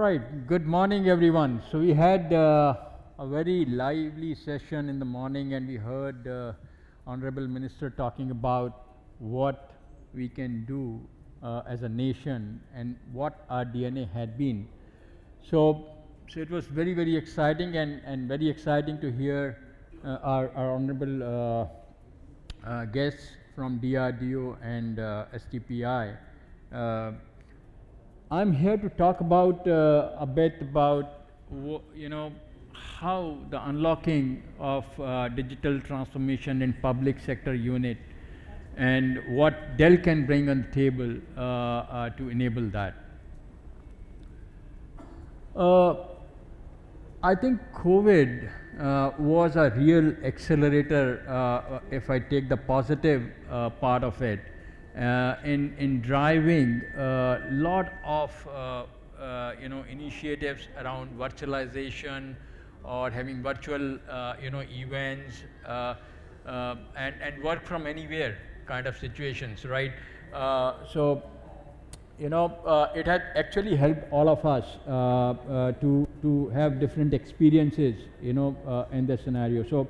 right, good morning everyone. So we had a very lively session in the morning and we heard Honorable Minister talking about what we can do as a nation and what our DNA had been. So it was very, very exciting and very exciting to hear our Honorable guests from DRDO and STPI. Uh, I'm here to talk about a bit about how the unlocking of digital transformation in public sector unit and what Dell can bring on the table to enable that. Uh, I think COVID was a real accelerator, if I take the positive part of it, in driving a lot of initiatives around virtualization or having virtual events and work from anywhere kind of situations, right? So it had actually helped all of us to have different experiences, in this scenario. So,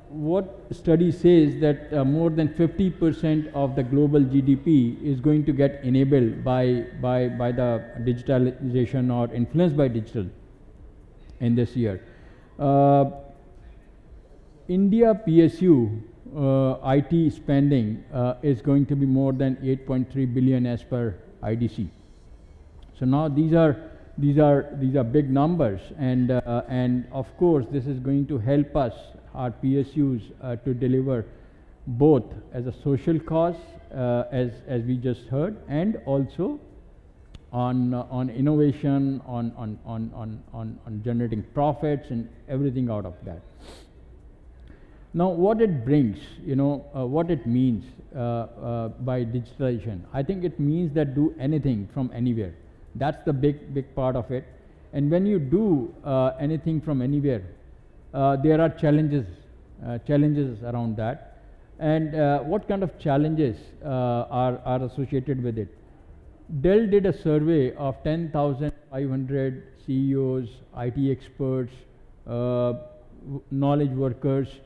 what study says that more than 50% of the global GDP is going to get enabled by the digitalization or influenced by digital in this year. India PSU IT spending is going to be more than 8.3 billion as per IDC. So now these are big numbers, and of course this is going to help us, our PSUs, to deliver both as a social cause, as we just heard, and also on innovation, on generating profits and everything out of that. Now, what it brings, what it means by digitalization, I think it means that do anything from anywhere. That's the big part of it. And when you do anything from anywhere, there are challenges around that. And what kind of challenges are associated with it? Dell did a survey of 10,500 CEOs, IT experts, knowledge workers.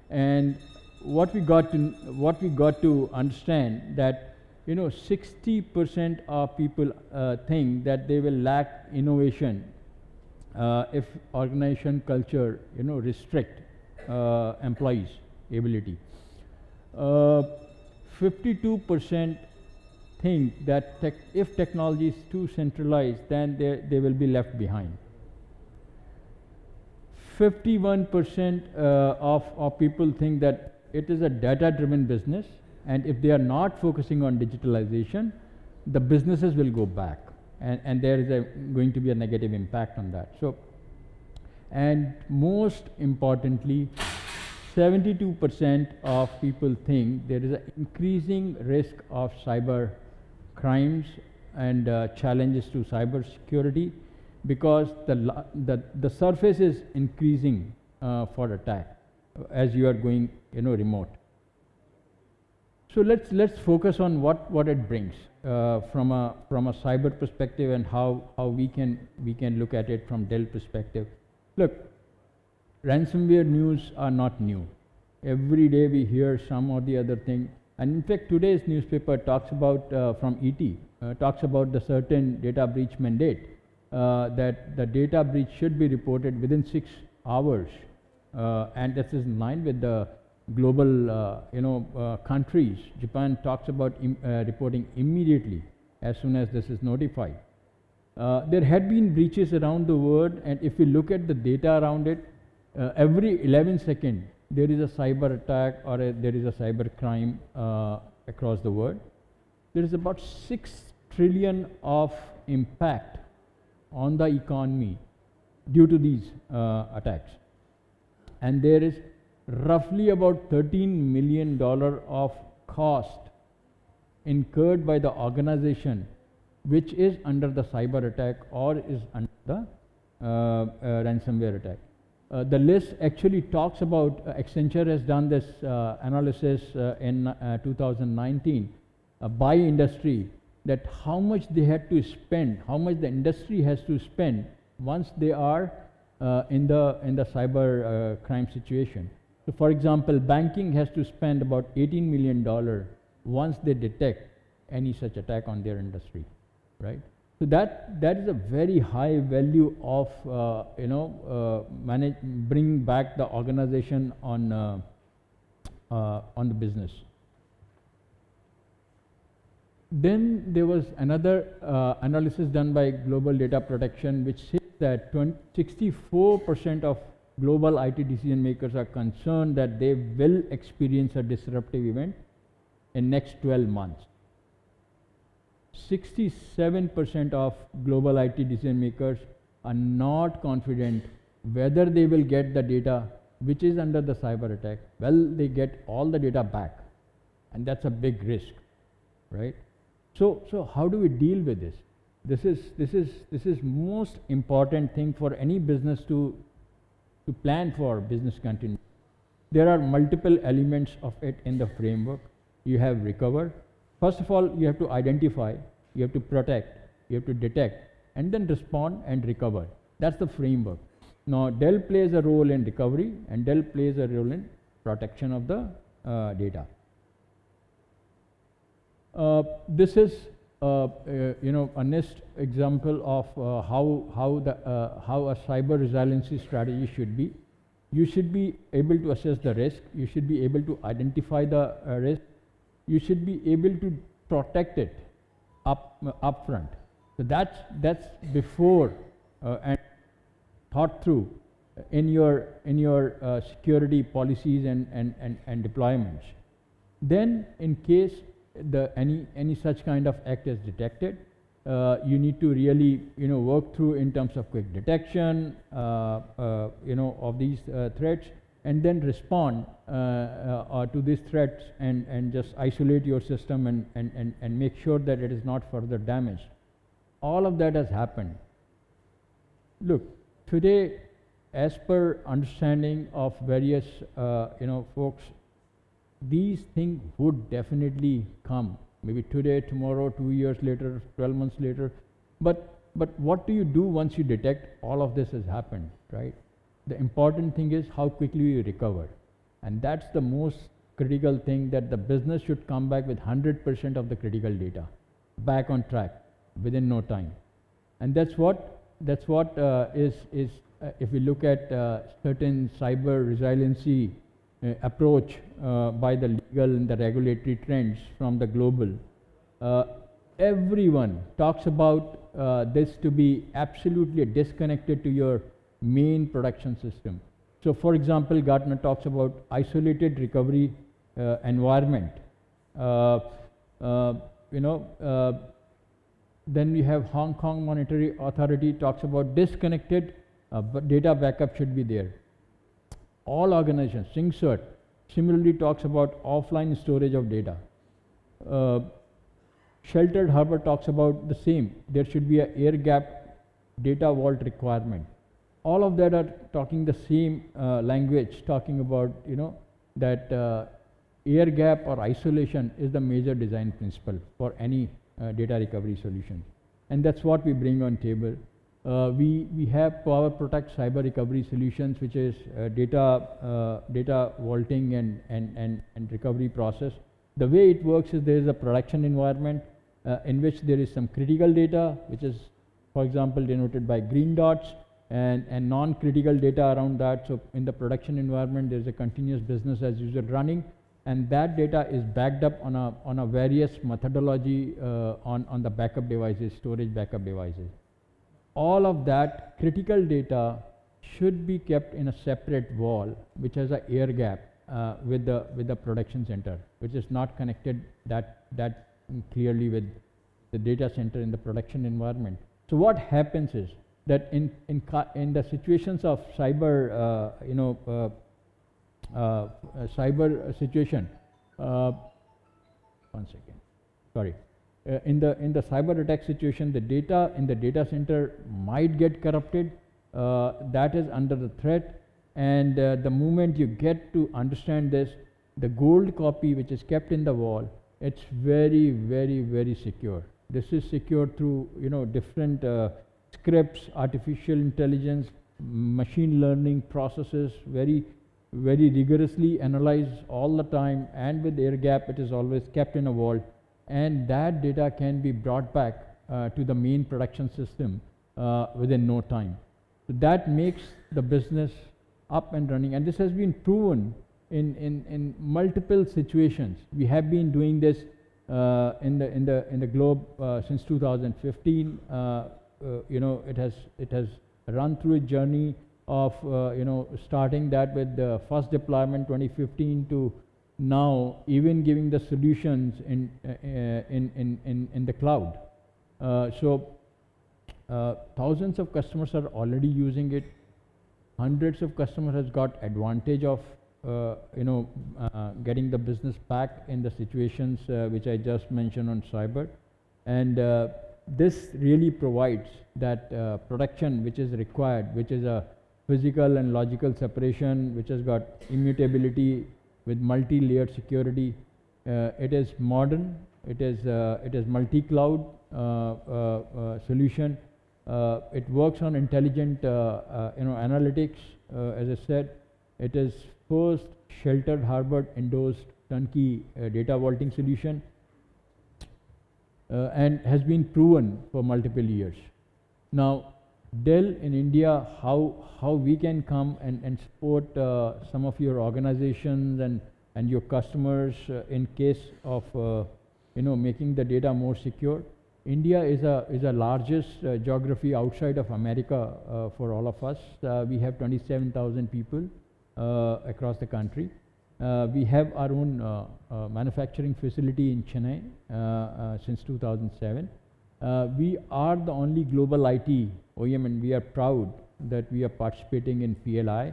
And what we got to understand that 60% of people think that they will lack innovation if organization culture restrict employees' ability. 52% think that if technology is too centralized, then they will be left behind. 51% of people think that it is a data-driven business, and if they are not focusing on digitalization, the businesses will go back, and there is going to be a negative impact on that. So, and most importantly, 72% of people think there is an increasing risk of cyber crimes and challenges to cyber security, because the surface is increasing for attack as you are going remote. So let's focus on what it brings from a cyber perspective, and how we can look at it from Dell perspective. Look, ransomware news are not new. Every day we hear some or the other thing, and in fact today's newspaper talks about from ET talks about the certain data breach mandate. That the data breach should be reported within 6 hours, and this is in line with the global countries. Japan talks about reporting immediately as soon as this is notified. There had been breaches around the world, and if we look at the data around it, every 11 seconds there is a cyber attack or there is a cyber crime across the world. There is about 6 trillion of impact on the economy due to these attacks, and there is roughly about $13 million of cost incurred by the organization which is under the cyber attack or is under the ransomware attack. The list actually talks about Accenture has done this analysis in 2019 by industry. that how much they had to spend, how much the industry has to spend once they are in the cyber crime situation. So for example, banking has to spend about $18 million once they detect any such attack on their industry, right? So that is a very high value of bringing back the organization on the business. Then there was another analysis done by Global Data Protection, which says that 64% of global IT decision makers are concerned that they will experience a disruptive event in next 12 months. 67% of global IT decision makers are not confident whether they will get the data which is under the cyber attack. Well, they get all the data back, and that's a big risk, right? So how do we deal with this? This is most important thing for any business to plan for business continuity. There are multiple elements of it in the framework. You have recover. First of all, you have to identify, you have to protect, you have to detect, and then respond and recover. That's the framework. Now, Dell plays a role in recovery, and Dell plays a role in protection of the data. This is a next example of how a cyber resiliency strategy should be. You should be able to assess the risk. You should be able to identify the risk. You should be able to protect it upfront. So that's before and thought through in your security policies and deployments. Then, in case any such kind of act is detected, you need to really work through in terms of quick detection of these threats, and then respond to these threats and just isolate your system and make sure that it is not further damaged. All of that has happened. Look, today, as per understanding of various folks, these things would definitely come, maybe today, tomorrow, 2 years later, 12 months later. But what do you do once you detect all of this has happened, right? The important thing is how quickly you recover. And that's the most critical thing, that the business should come back with 100% of the critical data back on track within no time. And that's what is if we look at certain cyber resiliency approach by the legal and the regulatory trends from the global, everyone talks about this to be absolutely disconnected to your main production system. So for example, Gartner talks about isolated recovery environment. Then we have Hong Kong Monetary Authority talks about disconnected data backup should be there. All organizations, SingCert, similarly talks about offline storage of data. Sheltered Harbor talks about the same. There should be an air gap data vault requirement. All of that are talking the same language, talking about that air gap or isolation is the major design principle for any data recovery solution, and that's what we bring on table. We have Power Protect cyber recovery solutions, which is data vaulting and recovery process. The way it works is there is a production environment in which there is some critical data, which is, for example, denoted by green dots, and non-critical data around that. So in the production environment, there is a continuous business as usual running, and that data is backed up on a various methodology on the backup devices, storage backup devices. All of that critical data should be kept in a separate wall, which has an air gap with the production center, which is not connected that clearly with the data center in the production environment. So what happens is that in the situations of cyber cyber situation, one second, sorry. In the cyber attack situation, the data in the data center might get corrupted. That is under the threat, and the moment you get to understand this, the gold copy which is kept in the wall, it's very, very, very secure. This is secured through, you know, different scripts, artificial intelligence, machine learning processes, very rigorously analyzed all the time, and with air gap it is always kept in a vault, and that data can be brought back to the main production system within no time. So that makes the business up and running, and this has been proven in multiple situations. We have been doing this in the globe since 2015. You know, it has run through a journey of you know, starting that with the first deployment 2015 to now even giving the solutions in the cloud. So thousands of customers are already using it. Hundreds of customers has got advantage of you know, getting the business back in the situations which I just mentioned on cyber, and this really provides that protection which is required, which is a physical and logical separation, which has got immutability with multi-layered security. It is modern. It is multi-cloud solution. It works on intelligent you know, analytics. As I said, it is first sheltered, harbored, endorsed turnkey data vaulting solution, and has been proven for multiple years. Now, Dell in India, how we can come and support some of your organizations and your customers in case of you know, making the data more secure. India is a largest geography outside of America for all of us. We have 27,000 people across the country. We have our own manufacturing facility in Chennai since 2007. We are the only global IT OEM, and we are proud that we are participating in PLI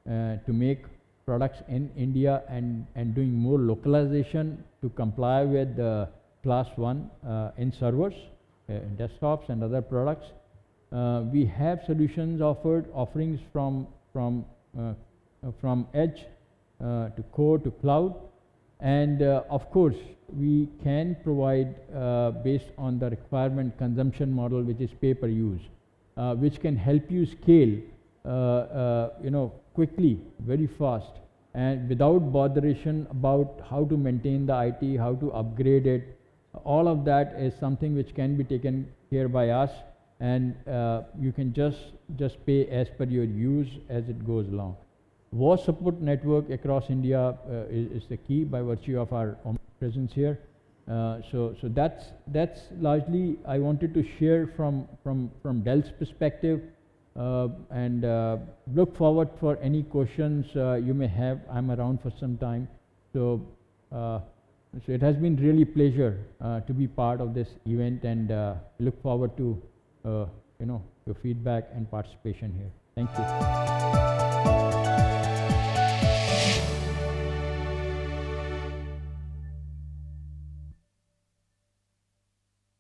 to make products in India and doing more localization to comply with the class 1 in servers, desktops and other products. We have solutions offerings from edge to core to cloud, and of course we can provide based on the requirement consumption model, which is pay per use, which can help you scale you know, quickly, very fast, and without botheration about how to maintain the IT, how to upgrade it. All of that is something which can be taken care by us, and you can just pay as per your use as it goes along. VOS support network across India is the key by virtue of our presence here. So that's largely I wanted to share from Dell's perspective, and look forward for any questions you may have. I'm around for some time. So it has been really pleasure to be part of this event, and look forward to you know, your feedback and participation here. Thank you.